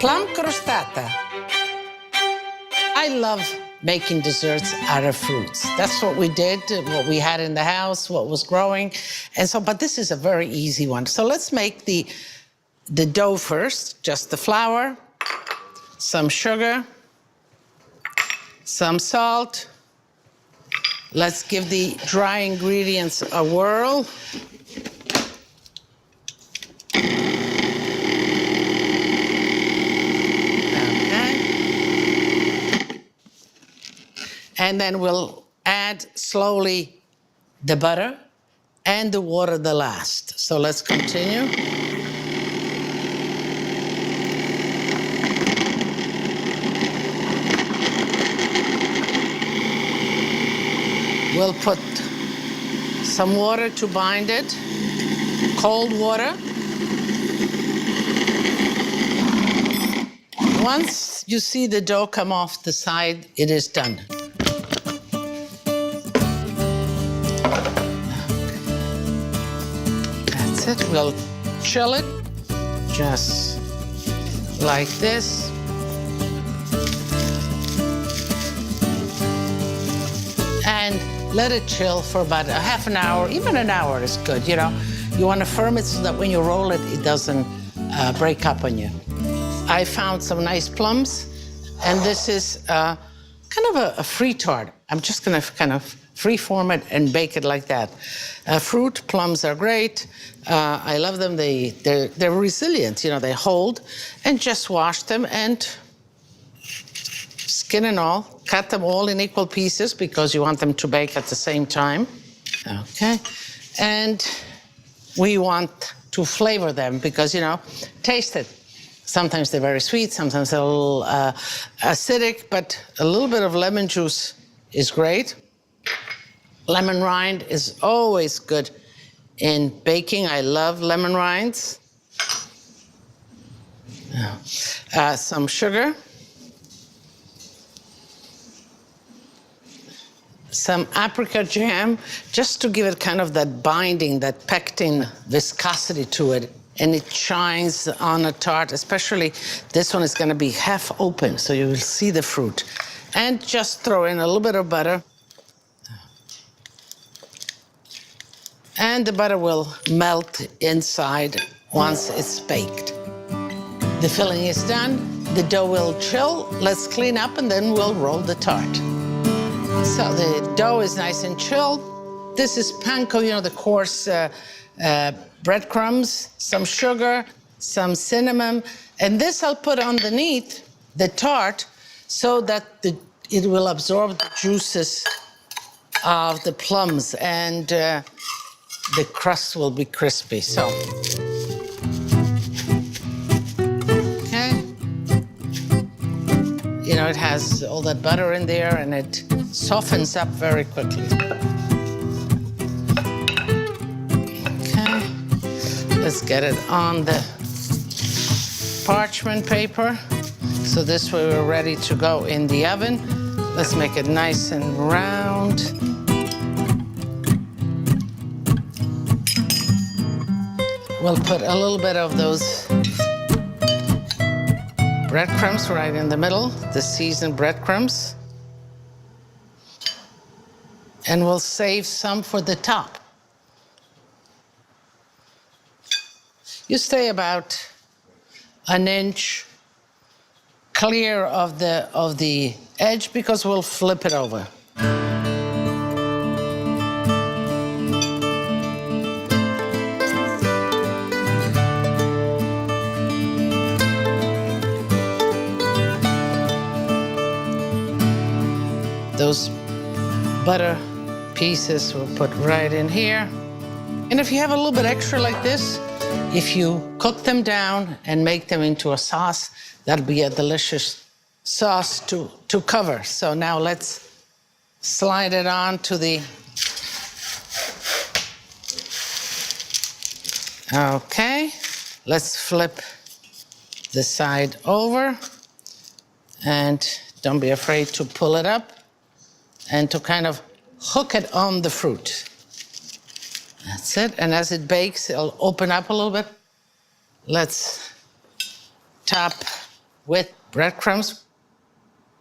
Plum crostata. I love making desserts out of fruits. That's what we did, what we had in the house, what was growing. And so, but this is a very easy one. So let's make the dough first, just the flour, some sugar, some salt. Let's give the dry ingredients a whirl. And then we'll add slowly the butter and the water the last. So let's continue. We'll put some water to bind it, cold water. Once you see the dough come off the side, it is done. That's it. We'll chill it just like this. And let it chill for about a half an hour, even an hour is good, you know. You want to firm it so that when you roll it, it doesn't break up on you. I found some nice plums, and this is kind of a free tart. I'm just gonna kind of free-form it and bake it like that. Fruit, plums are great. I love them. They're resilient, you know, they hold. And just wash them and skin and all. Cut them all in equal pieces because you want them to bake at the same time. Okay. And we want to flavor them because, you know, taste it. Sometimes they're very sweet, sometimes they're a little acidic, but a little bit of lemon juice is great. Lemon rind is always good in baking. I love lemon rinds. Some sugar. Some apricot jam, just to give it kind of that binding, that pectin viscosity to it. And it shines on a tart, especially this one is gonna be half open, so you will see the fruit. And just throw in a little bit of butter. And the butter will melt inside once it's baked. The filling is done, the dough will chill. Let's clean up and then we'll roll the tart. So the dough is nice and chilled. This is panko, you know, the coarse breadcrumbs, some sugar, some cinnamon, and this I'll put underneath the tart so that it will absorb the juices of the plums and the crust will be crispy. So, okay. You know, it has all that butter in there and it softens up very quickly. Let's get it on the parchment paper. So this way we're ready to go in the oven. Let's make it nice and round. We'll put a little bit of those breadcrumbs right in the middle, the seasoned breadcrumbs. And we'll save some for the top. You stay about an inch clear of the edge because we'll flip it over. Those butter pieces we'll put right in here. And if you have a little bit extra like this, if you cook them down and make them into a sauce, that'll be a delicious sauce to cover. So now let's slide it on to the... Okay, let's flip the side over and don't be afraid to pull it up and to kind of hook it on the fruit. That's it. And as it bakes, it'll open up a little bit. Let's top with breadcrumbs.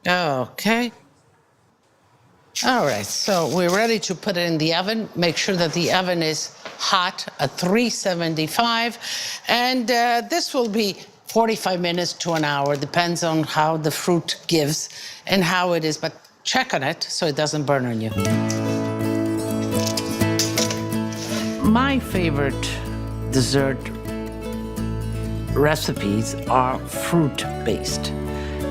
Okay. All right, so we're ready to put it in the oven. Make sure that the oven is hot at 375. And this will be 45 minutes to an hour, depends on how the fruit gives and how it is. But check on it so it doesn't burn on you. My favorite dessert recipes are fruit-based.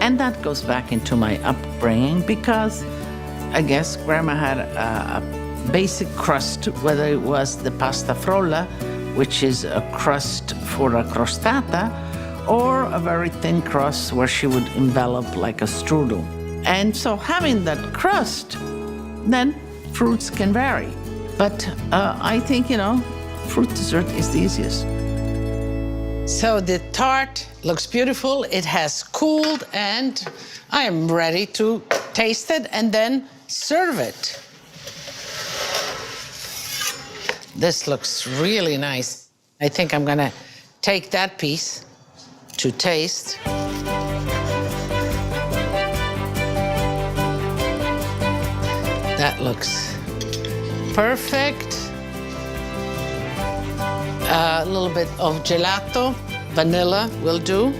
And that goes back into my upbringing because I guess Grandma had a basic crust, whether it was the pasta frolla, which is a crust for a crostata, or a very thin crust where she would envelop like a strudel. And so having that crust, then fruits can vary. But I think, fruit dessert is the easiest. So the tart looks beautiful. It has cooled, and I am ready to taste it and then serve it. This looks really nice. I think I'm gonna take that piece to taste. That looks perfect. A little bit of gelato, vanilla will do.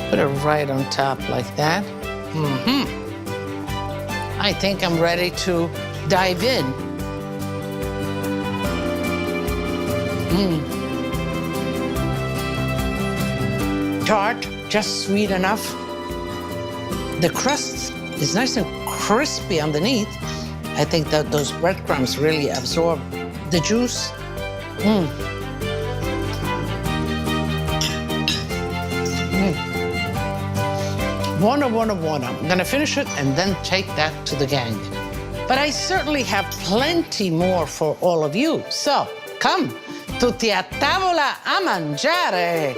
Put it right on top like that. I think I'm ready to dive in. Tart, just sweet enough. The crust is nice and crispy underneath. I think that those breadcrumbs really absorb the juice. Buona. I'm gonna finish it and then take that to the gang. But I certainly have plenty more for all of you. So, come, tutti a tavola a mangiare.